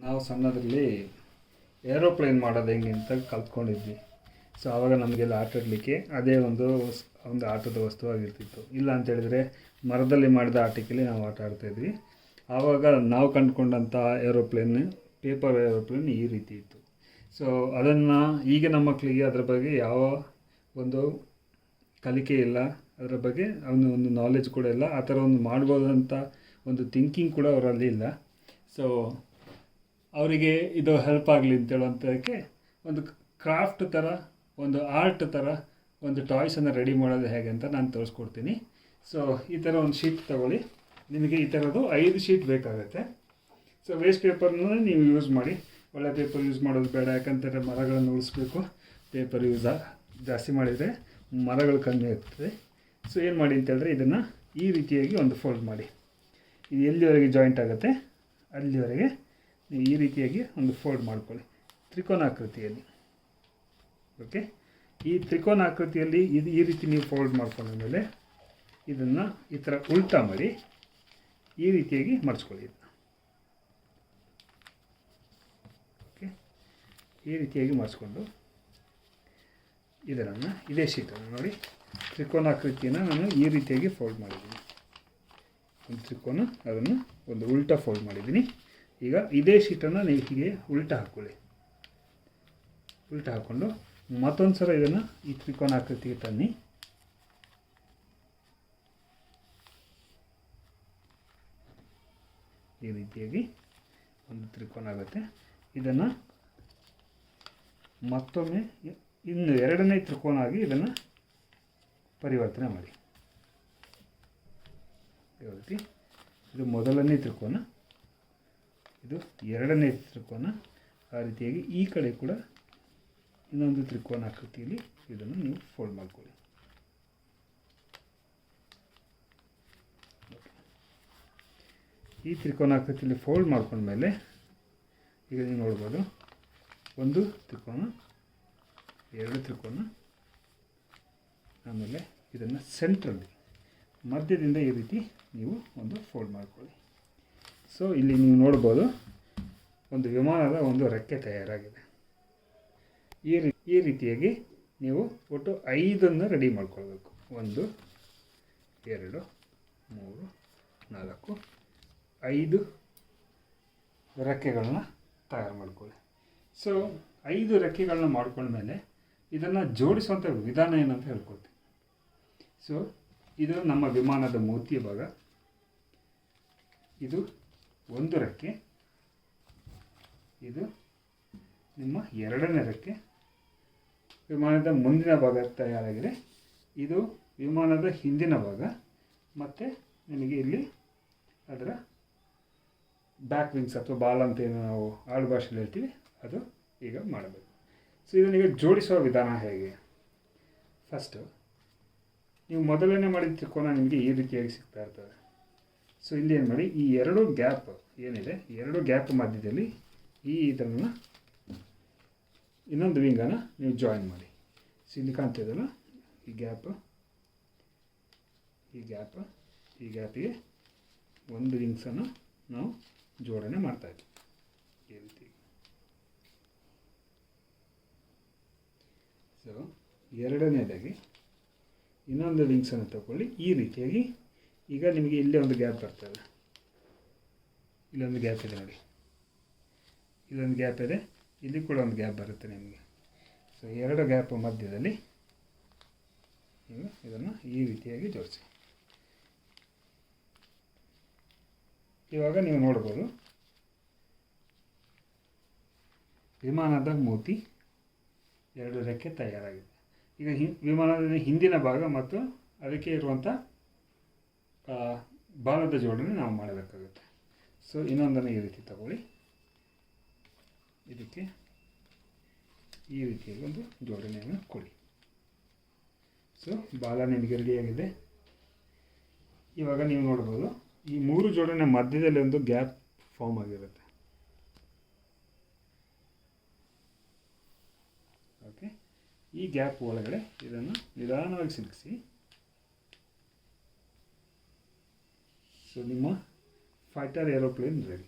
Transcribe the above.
ನಾವು ಸಣ್ಣದರಲ್ಲಿ ಏರೋಪ್ಲೇನ್ ಮಾಡೋದು ಹೆಂಗೆ ಅಂತ ಕಲ್ತ್ಕೊಂಡಿದ್ವಿ. ಸೊ ಆವಾಗ ನಮಗೆಲ್ಲ ಆಟ ಆಡಲಿಕ್ಕೆ ಅದೇ ಒಂದು ಆಟದ ವಸ್ತುವಾಗಿರ್ತಿತ್ತು. ಇಲ್ಲ ಅಂತೇಳಿದರೆ ಮರದಲ್ಲಿ ಮಾಡಿದ ಆಟಿಕೆಯಲ್ಲಿ ನಾವು ಆಟ ಆಡ್ತಾಯಿದ್ವಿ. ಆವಾಗ ನಾವು ಕಂಡುಕೊಂಡಂಥ ಏರೋಪ್ಲೇನ್, ಪೇಪರ್ ಏರೋಪ್ಲೇನ್ ಈ ರೀತಿ ಇತ್ತು. ಸೊ ಅದನ್ನು ಈಗಿನ ಮಕ್ಕಳಿಗೆ ಅದರ ಬಗ್ಗೆ ಯಾವ ಒಂದು ಕಲಿಕೆ ಇಲ್ಲ, ಅದರ ಬಗ್ಗೆ ಒಂದು ನಾಲೆಜ್ ಕೂಡ ಇಲ್ಲ. ಆ ಥರ ಒಂದು ಮಾಡ್ಬೋದಂತ ಒಂದು ಥಿಂಕಿಂಗ್ ಕೂಡ ಅವರಲ್ಲಿ ಇಲ್ಲ. ಸೊ ಅವರಿಗೆ ಇದು ಹೆಲ್ಪ್ ಆಗಲಿ ಅಂತೇಳುವಂಥದ್ದಕ್ಕೆ ಒಂದು ಕ್ರಾಫ್ಟ್ ಥರ, ಒಂದು ಆರ್ಟ್ ಥರ ಒಂದು ಟಾಯ್ಸನ್ನು ರೆಡಿ ಮಾಡೋದು ಹೇಗೆ ಅಂತ ನಾನು ತೋರಿಸ್ಕೊಡ್ತೀನಿ. ಸೊ ಈ ಥರ ಒಂದು ಶೀಟ್ ತಗೊಳ್ಳಿ. ನಿಮಗೆ ಈ ಥರದ್ದು 5 ಶೀಟ್ ಬೇಕಾಗುತ್ತೆ. ಸೊ ವೇಸ್ಟ್ ಪೇಪರ್ನ ನೀವು ಯೂಸ್ ಮಾಡಿ, ಒಳ್ಳೆ ಪೇಪರ್ ಯೂಸ್ ಮಾಡೋದು ಬೇಡ. ಯಾಕಂತಂದರೆ ಮರಗಳನ್ನು ಉಳಿಸ್ಬೇಕು. ಪೇಪರ್ ಜಾಸ್ತಿ ಮಾಡಿದರೆ ಮರಗಳು ಕಮ್ಮಿ ಆಗ್ತದೆ. ಸೊ ಏನು ಮಾಡಿ ಅಂತೇಳಿದ್ರೆ ಇದನ್ನು ಈ ರೀತಿಯಾಗಿ ಒಂದು ಫೋಲ್ಡ್ ಮಾಡಿ. ಇದು ಎಲ್ಲಿವರೆಗೆ ಜಾಯಿಂಟ್ ಆಗುತ್ತೆ ಅಲ್ಲಿವರೆಗೆ ನೀವು ಈ ರೀತಿಯಾಗಿ ಒಂದು ಫೋಲ್ಡ್ ಮಾಡ್ಕೊಳ್ಳಿ, ತ್ರಿಕೋನಾಕೃತಿಯಲ್ಲಿ. ಓಕೆ, ಈ ತ್ರಿಕೋನಾಕೃತಿಯಲ್ಲಿ ಈ ರೀತಿ ನೀವು ಫೋಲ್ಡ್ ಮಾಡ್ಕೊಂಡ ಮೇಲೆ ಇದನ್ನು ಈ ಥರ ಉಲ್ಟಾ ಮಾಡಿ ಈ ರೀತಿಯಾಗಿ ಮಡಿಸ್ಕೊಳ್ಳಿ. ಓಕೆ, ಈ ರೀತಿಯಾಗಿ ಮಡಿಸ್ಕೊಂಡು ಇದನ್ನು ಇದೇ ಶೀಟನ್ನು ನೋಡಿ, ತ್ರಿಕೋನಾಕೃತಿಯನ್ನು ನಾನು ಈ ರೀತಿಯಾಗಿ ಫೋಲ್ಡ್ ಮಾಡಿದ್ದೀನಿ. ಒಂದು ತ್ರಿಕೋನ, ಅದನ್ನು ಒಂದು ಉಲ್ಟಾ ಫೋಲ್ಡ್ ಮಾಡಿದ್ದೀನಿ. ಈಗ ಇದೇ ಶೀಟನ್ನು ನೀವು ಹೀಗೆ ಉಲ್ಟಾ ಹಾಕ್ಕೊಳ್ಳಿ. ಉಲ್ಟಾ ಹಾಕ್ಕೊಂಡು ಮತ್ತೊಂದು ಸಲ ಇದನ್ನು ಈ ತ್ರಿಕೋನಾಕೃತಿಗೆ ತನ್ನಿ. ಈ ರೀತಿಯಾಗಿ ಒಂದು ತ್ರಿಕೋನ ಆಗುತ್ತೆ. ಇದನ್ನು ಮತ್ತೊಮ್ಮೆ ಇನ್ನು 2ನೇ ತ್ರಿಕೋನ ಆಗಿ ಇದನ್ನು ಪರಿವರ್ತನೆ ಮಾಡಿ. ಈ ರೀತಿ ಇದು ಮೊದಲನೇ ತ್ರಿಕೋನ, ಇದು 2ನೇ ತ್ರಿಕೋನ. ಆ ರೀತಿಯಾಗಿ ಈ ಕಡೆ ಕೂಡ ಇನ್ನೊಂದು ತ್ರಿಕೋನಾಕೃತಿಯಲ್ಲಿ ಇದನ್ನು ನೀವು ಫೋಲ್ಡ್ ಮಾಡ್ಕೊಳ್ಳಿ. ಈ ತ್ರಿಕೋನಾಕೃತಿಯಲ್ಲಿ ಫೋಲ್ಡ್ ಮಾಡ್ಕೊಂಡ್ಮೇಲೆ ಈಗ ನೀವು ನೋಡ್ಬೋದು, ಒಂದು ತ್ರಿಕೋನ, 2 ತ್ರಿಕೋನ, ಆಮೇಲೆ ಇದನ್ನು ಸೆಂಟ್ರಲ್ಲಿ ಮಧ್ಯದಿಂದ ಈ ರೀತಿ ನೀವು ಒಂದು ಫೋಲ್ಡ್ ಮಾಡ್ಕೊಳ್ಳಿ. ಸೊ ಇಲ್ಲಿ ನೀವು ನೋಡ್ಬೋದು, ಒಂದು ವಿಮಾನದ ಒಂದು ರೆಕ್ಕೆ ತಯಾರಾಗಿದೆ. ಈ ರೀತಿಯಾಗಿ ನೀವು ಒಟ್ಟು 5 ರೆಡಿ ಮಾಡ್ಕೊಳ್ಬೇಕು. 1 2 3 4 5 ರೆಕ್ಕೆಗಳನ್ನ ತಯಾರು ಮಾಡ್ಕೊಳ್ಳಿ. ಸೊ 5 ರೆಕ್ಕೆಗಳನ್ನ ಮಾಡ್ಕೊಂಡ್ಮೇಲೆ ಇದನ್ನು ಜೋಡಿಸುವಂಥ ವಿಧಾನ ಏನಂತ ಹೇಳ್ಕೊಳ್ತೀನಿ. ಸೊ ಇದು ನಮ್ಮ ವಿಮಾನದ ಮೂತಿಯ ಭಾಗ. ಇದು ಒಂದು ರೆಕ್ಕೆ, ಇದು ನಿಮ್ಮ 2ನೇ ರೆಕ್ಕೆ. ವಿಮಾನದ ಮುಂದಿನ ಭಾಗ ತಯಾರಾಗಿದೆ. ಇದು ವಿಮಾನದ ಹಿಂದಿನ ಭಾಗ. ಮತ್ತು ನಿಮಗೆ ಇಲ್ಲಿ ಅದರ ಬ್ಯಾಕ್ ವಿಂಗ್ಸ್ ಅಥವಾ ಬಾಲ್ ಅಂತ ಏನು ನಾವು ಆಡು ಭಾಷೆಯಲ್ಲಿ ಹೇಳ್ತೀವಿ, ಅದು ಈಗ ಮಾಡಬೇಕು. ಸೊ ಇದನ್ನೀಗ ಜೋಡಿಸುವ ವಿಧಾನ ಹೇಗೆ? ಫಸ್ಟು ನೀವು ಮೊದಲನೇ ಮಾಡಿದ ತ್ರಿಕೋನ ನಿಮಗೆ ಈ ರೀತಿಯಾಗಿ ಸಿಗ್ತಾ ಇರ್ತದೆ. ಸೊ ಇಲ್ಲಿ ಏನು ಮಾಡಿ, ಈ 2 ಗ್ಯಾಪ್ ಏನಿದೆ, 2 ಗ್ಯಾಪ್ ಮಧ್ಯದಲ್ಲಿ ಇದನ್ನು ಇನ್ನೊಂದು ವಿಂಗನ್ನು ನೀವು ಜಾಯಿನ್ ಮಾಡಿ. ಸೊ ಇಲ್ಲಿ ಕಾಣ್ತಿದ್ದಲ್ಲ, ಈ ಗ್ಯಾಪಿಗೆ ಒಂದು ವಿಂಗ್ಸನ್ನು ನಾವು ಜೋಡಣೆ ಮಾಡ್ತಾಯಿದ್ವಿ ಈ ರೀತಿ. ಸೊ 2ನೇದಾಗಿ ಇನ್ನೊಂದು ವಿಂಗ್ಸನ್ನು ತಗೊಳ್ಳಿ. ಈ ರೀತಿಯಾಗಿ ಈಗ ನಿಮಗೆ ಇಲ್ಲೇ ಒಂದು ಗ್ಯಾಪ್ ಬರ್ತದೆ. ಇಲ್ಲೊಂದು ಗ್ಯಾಪ್ ಇದೆ ನೋಡಿ, ಇಲ್ಲೊಂದು ಗ್ಯಾಪ್ ಇದೆ, ಇಲ್ಲಿ ಕೂಡ ಒಂದು ಗ್ಯಾಪ್ ಬರುತ್ತೆ ನಿಮಗೆ. ಸೊ 2 ಗ್ಯಾಪ್ ಮಧ್ಯದಲ್ಲಿ ನೀವು ಇದನ್ನು ಈ ರೀತಿಯಾಗಿ ಜೋಡಿಸಿ. ಇವಾಗ ನೀವು ನೋಡ್ಬೋದು, ವಿಮಾನದ ಮೂತಿ 2 ರೆಕ್ಕೆ ತಯಾರಾಗಿದೆ. ಈಗ ವಿಮಾನದ ಹಿಂದಿನ ಭಾಗ ಮತ್ತು ಅದಕ್ಕೆ ಇರುವಂಥ ಬಾಲದ ಜೋಡಣೆ ನಾವು ಮಾಡಬೇಕಾಗುತ್ತೆ. ಸೊ ಇನ್ನೊಂದನ್ನು ಈ ರೀತಿ ತಗೊಳ್ಳಿ, ಇದಕ್ಕೆ ಈ ರೀತಿಯಾಗಿ ಒಂದು ಜೋಡಣೆಯನ್ನು ಕೊಡಿ. ಸೊ ಬಾಲ ನಿಮಗೆ ರೆಡಿಯಾಗಿದೆ. ಇವಾಗ ನೀವು ನೋಡ್ಬೋದು, ಈ 3 ಜೋಡಣೆ ಮಧ್ಯದಲ್ಲಿ ಒಂದು ಗ್ಯಾಪ್ ಫಾರ್ಮ್ ಆಗಿರುತ್ತೆ. ಓಕೆ, ಈ ಗ್ಯಾಪ್ ಒಳಗಡೆ ಇದನ್ನು ನಿಧಾನವಾಗಿ ಸಿಲುಕಿಸಿ. ಸೊ ನಿಮ್ಮ ಫೈಟರ್ ಏರೋಪ್ಲೇನ್ ರೆಡಿ.